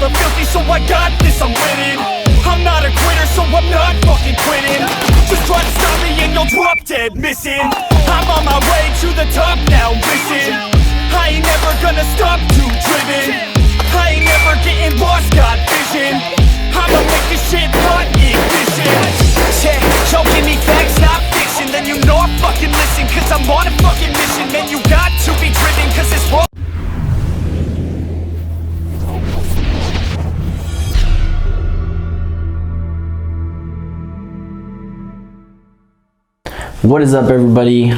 hella filthy, so I got this, I'm winning. I'm not a quitter, so I'm not fucking quitting. Just try to stop me and you'll drop dead missing. I'm on my way to the top now, listen. I ain't never gonna stop, too driven. I ain't never getting lost, got vision. I'ma make this shit hot, ignition. Yeah, yo, give me facts, not fiction. Then you know I fucking listen, cause I'm on a fucking mission. Man, you got to be driven, cause it's wrong. What is up, everybody?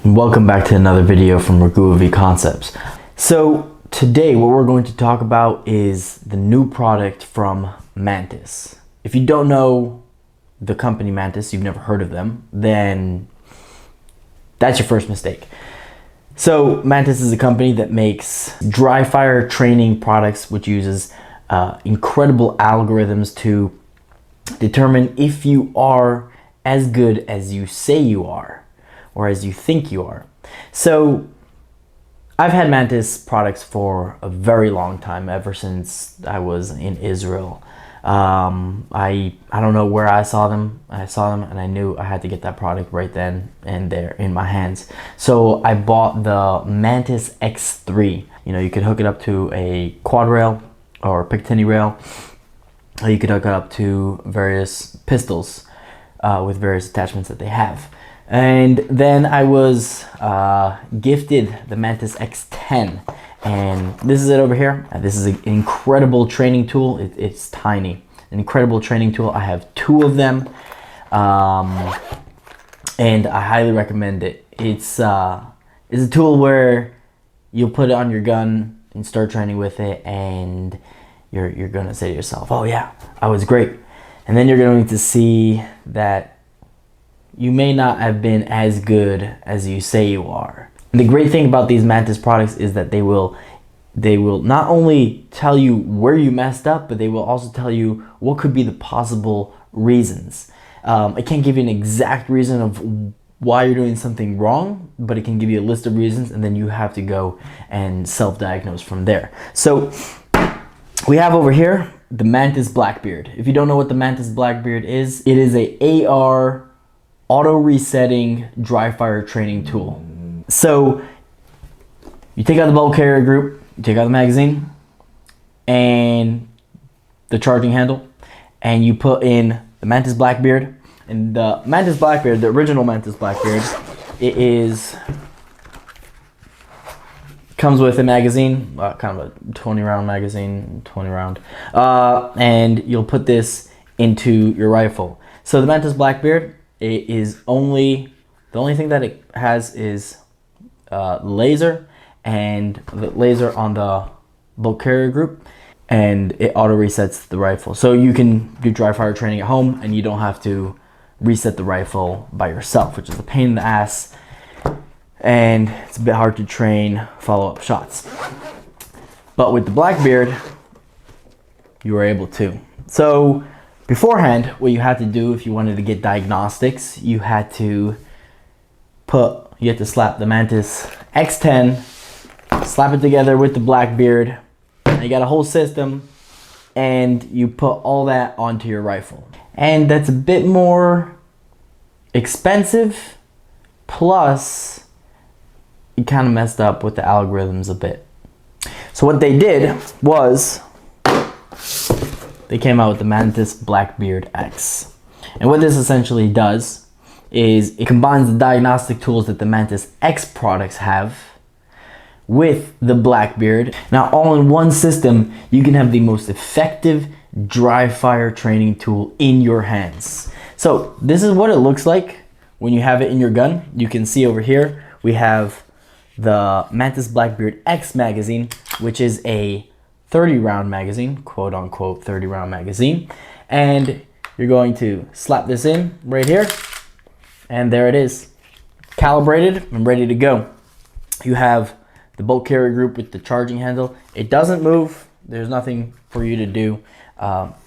Welcome back to another video from Ragua-V Concepts. So today what we're going to talk about is the new product from Mantis. If you don't know the company Mantis, you've never heard of them, then that's your first mistake. So Mantis is a company that makes Dryfire training products, which uses incredible algorithms to determine if you are as good as you say you are, or as you think you are. So I've had Mantis products for a very long time, ever since I was in Israel. I don't know where I saw them. I saw them and I knew I had to get that product right then and there in my hands. So I bought the Mantis X3. You know, you could hook it up to a quad rail or Picatinny rail. You could hook it up to various pistols with various attachments that they have. And then I was gifted the Mantis X10, and this is it over here. This is an incredible training tool. It's tiny, an incredible training tool. I have two of them, and I highly recommend it. It's a tool where you'll put it on your gun and start training with it, and you're gonna say to yourself, "Oh yeah, I was great." And then you're going to see that you may not have been as good as you say you are. And the great thing about these Mantis products is that they will not only tell you where you messed up, but they will also tell you what could be the possible reasons. I can't give you an exact reason of why you're doing something wrong, but it can give you a list of reasons, and then you have to go and self-diagnose from there. So we have over here the Mantis Blackbeard. If you don't know what the Mantis Blackbeard is, it is a AR auto resetting dry fire training tool. So you take out the bolt carrier group, you take out the magazine and the charging handle, and you put in the Mantis Blackbeard. And the Mantis Blackbeard, the original Mantis Blackbeard, comes with a magazine, kind of a 20 round magazine, 20 round, and you'll put this into your rifle. So the Mantis Blackbeard, the only thing that it has is laser, and the laser on the bolt carrier group, and it auto resets the rifle. So you can do dry fire training at home and you don't have to reset the rifle by yourself, which is a pain in the ass, and it's a bit hard to train follow-up shots. But with the Blackbeard, you were able to. So beforehand, what you had to do if you wanted to get diagnostics, you had to slap the Mantis X10, slap it together with the Blackbeard, and you got a whole system, and you put all that onto your rifle. And that's a bit more expensive, plus it kind of messed up with the algorithms a bit. So what they did was they came out with the Mantis BlackbeardX. And what this essentially does is it combines the diagnostic tools that the Mantis X products have with the Blackbeard. Now, all in one system, you can have the most effective dry fire training tool in your hands. So this is what it looks like when you have it in your gun. You can see over here, we have the Mantis BlackbeardX magazine, which is a 30 round magazine, quote unquote 30 round magazine. And you're going to slap this in right here, and there it is, calibrated and ready to go. You have the bolt carrier group with the charging handle. It doesn't move. There's nothing for you to do.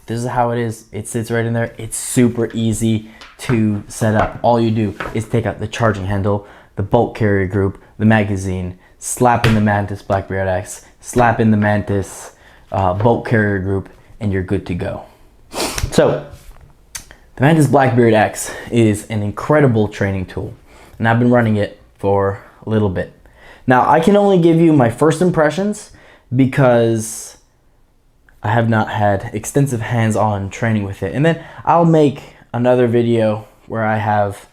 This is how it is. It sits right in there. It's super easy to set up. All you do is take out the charging handle, the bolt carrier group, the magazine, slap in the Mantis BlackbeardX, slap in the Mantis bolt carrier group, and you're good to go. So the Mantis BlackbeardX is an incredible training tool, and I've been running it for a little bit. Now, I can only give you my first impressions because I have not had extensive hands-on training with it. And then I'll make another video where I have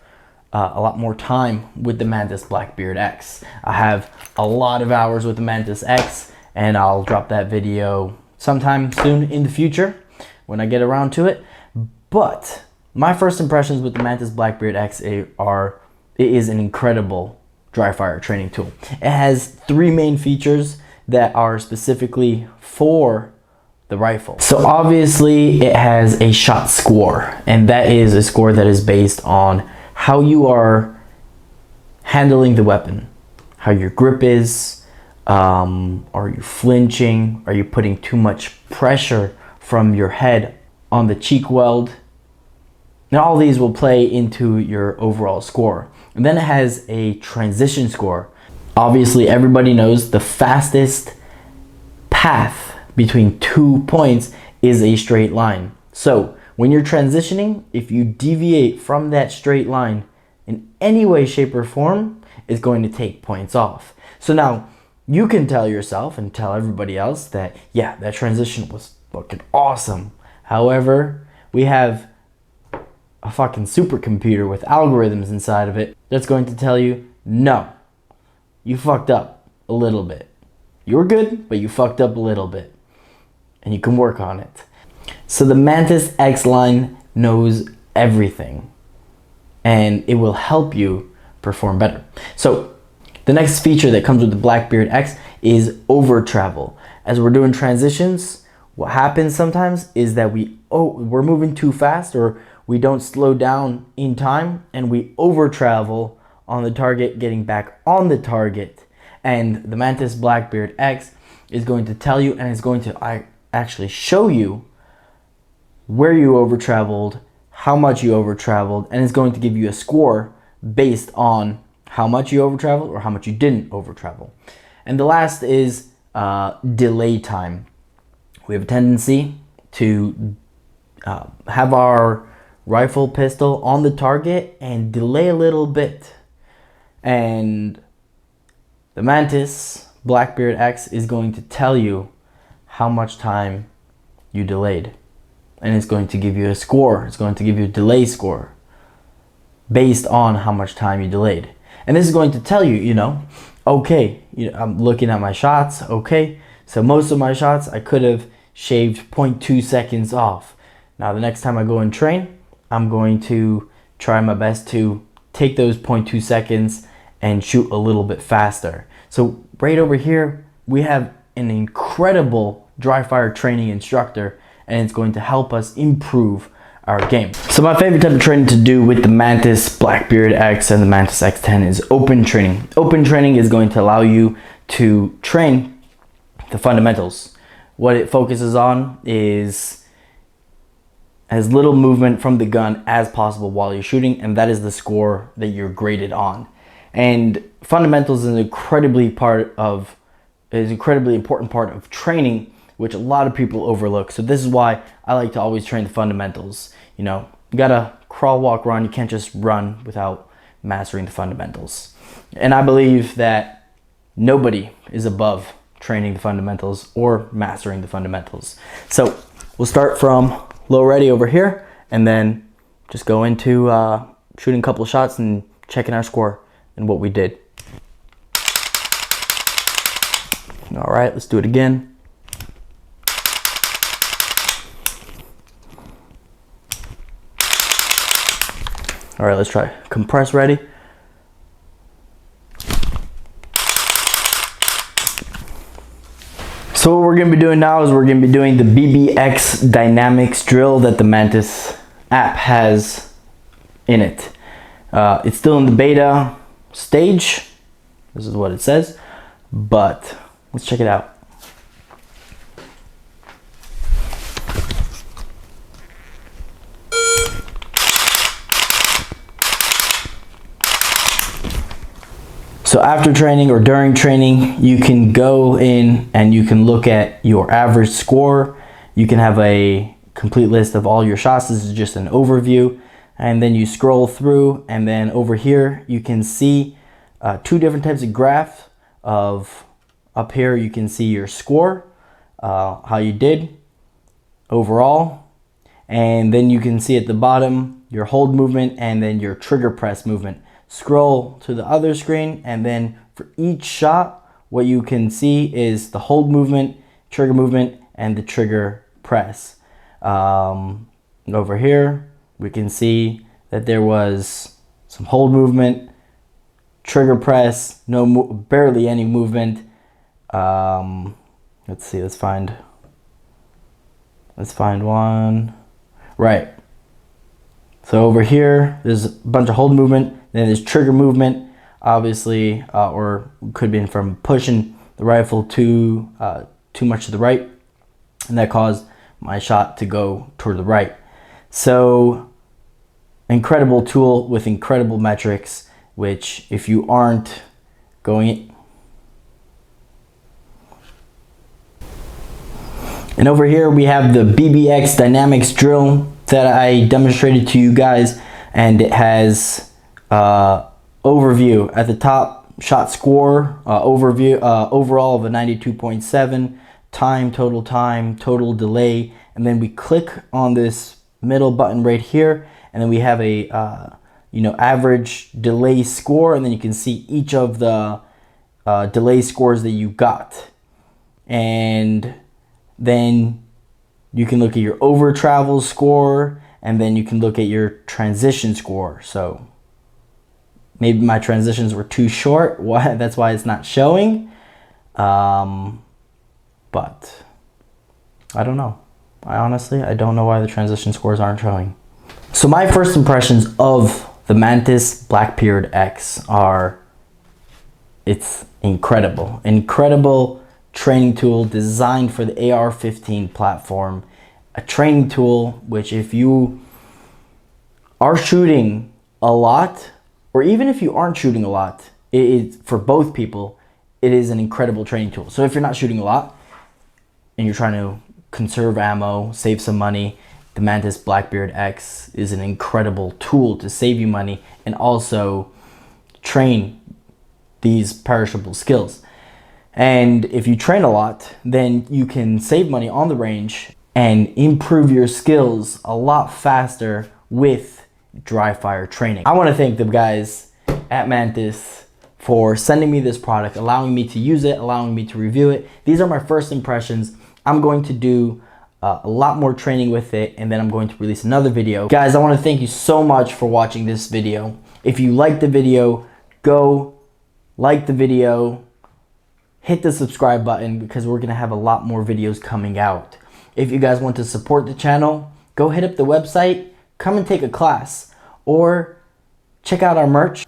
a lot more time with the Mantis BlackbeardX. I have a lot of hours with the Mantis X, and I'll drop that video sometime soon in the future when I get around to it. But my first impressions with the Mantis BlackbeardX are, it is an incredible Dryfire training tool. It has 3 main features that are specifically for the rifle. So obviously it has a shot score, and that is a score that is based on how you are handling the weapon, how your grip is, are you flinching, are you putting too much pressure from your head on the cheek weld. Now all these will play into your overall score. And then it has a transition score. Obviously everybody knows the fastest path between 2 points is a straight line. So when you're transitioning, if you deviate from that straight line in any way, shape, or form, it's going to take points off. So now you can tell yourself and tell everybody else that, yeah, that transition was fucking awesome. However, we have a fucking supercomputer with algorithms inside of it that's going to tell you, no, you fucked up a little bit. You were good, but you fucked up a little bit. And you can work on it. So the Mantis X line knows everything, and it will help you perform better. So the next feature that comes with the Blackbeard X is over travel. As we're doing transitions, what happens sometimes is that we're moving too fast, or we don't slow down in time, and we over travel on the target, getting back on the target. And the Mantis Blackbeard X is going to tell you, and it's going to actually show you where you over traveled, how much you over traveled, and it's going to give you a score based on how much you over traveled or how much you didn't over travel. And the last is delay time. We have a tendency to have our rifle pistol on the target and delay a little bit. And the Mantis BlackbeardX is going to tell you how much time you delayed. And it's going to give you a score. It's going to give you a delay score based on how much time you delayed. And this is going to tell you, okay, I'm looking at my shots. Okay, so most of my shots, I could have shaved 0.2 seconds off. Now, the next time I go and train, I'm going to try my best to take those 0.2 seconds and shoot a little bit faster. So right over here, we have an incredible Dryfire training instructor, and it's going to help us improve our game. So my favorite type of training to do with the Mantis BlackbeardX and the Mantis X10 is open training. Open training is going to allow you to train the fundamentals. What it focuses on is as little movement from the gun as possible while you're shooting, and that is the score that you're graded on. And fundamentals is an incredibly important part of training, which a lot of people overlook. So this is why I like to always train the fundamentals. You gotta crawl, walk, run. You can't just run without mastering the fundamentals. And I believe that nobody is above training the fundamentals or mastering the fundamentals. So we'll start from low ready over here, and then just go into shooting a couple of shots and checking our score and what we did. All right, let's do it again. All right, let's try compress ready. So what we're gonna be doing now is we're gonna be doing the BBX Dynamics drill that the Mantis app has in it. It's still in the beta stage. This is what it says, but let's check it out. So after training or during training, you can go in and you can look at your average score. You can have a complete list of all your shots. This is just an overview. And then you scroll through, and then over here, you can see two different types of graphs of, up here, you can see your score, how you did overall. And then you can see at the bottom, your hold movement and then your trigger press movement. Scroll to the other screen, and then for each shot, what you can see is the hold movement, trigger movement, and the trigger press. Over here, we can see that there was some hold movement, trigger press, barely any movement. Let's see, let's find one. Right. So over here, there's a bunch of hold movement, then there's trigger movement, obviously, or could be from pushing the rifle too much to the right, and that caused my shot to go toward the right. So, incredible tool with incredible metrics, which if you aren't going... And over here we have the BBX Dynamics drill that I demonstrated to you guys, and it has overview at the top, shot score, overview, overall of a 92.7, time, total delay, and then we click on this middle button right here, and then we have a average delay score, and then you can see each of the delay scores that you got, and then you can look at your over travel score, and then you can look at your transition score. So maybe my transitions were too short. That's why it's not showing. But I don't know. I don't know why the transition scores aren't showing. So my first impressions of the Mantis BlackbeardX are, it's incredible. Incredible training tool designed for the AR15 platform. A training tool which, if you are shooting a lot, or even if you aren't shooting a lot, for both people, it is an incredible training tool. So if you're not shooting a lot and you're trying to conserve ammo, save some money, the Mantis BlackbeardX is an incredible tool to save you money and also train these perishable skills. And if you train a lot, then you can save money on the range and improve your skills a lot faster with Dryfire training. I want to thank the guys at Mantis for sending me this product, allowing me to use it, allowing me to review it. These are my first impressions. I'm going to do a lot more training with it, and then I'm going to release another video. Guys, I want to thank you so much for watching this video. If you liked the video, go like the video, hit the subscribe button, because we're going to have a lot more videos coming out. If you guys want to support the channel, go hit up the website, come and take a class, or check out our merch.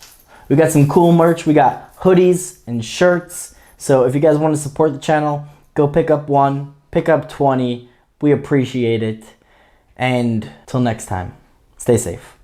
We got some cool merch. We got hoodies and shirts. So if you guys want to support the channel, go pick up one, pick up 20. We appreciate it. And till next time, stay safe.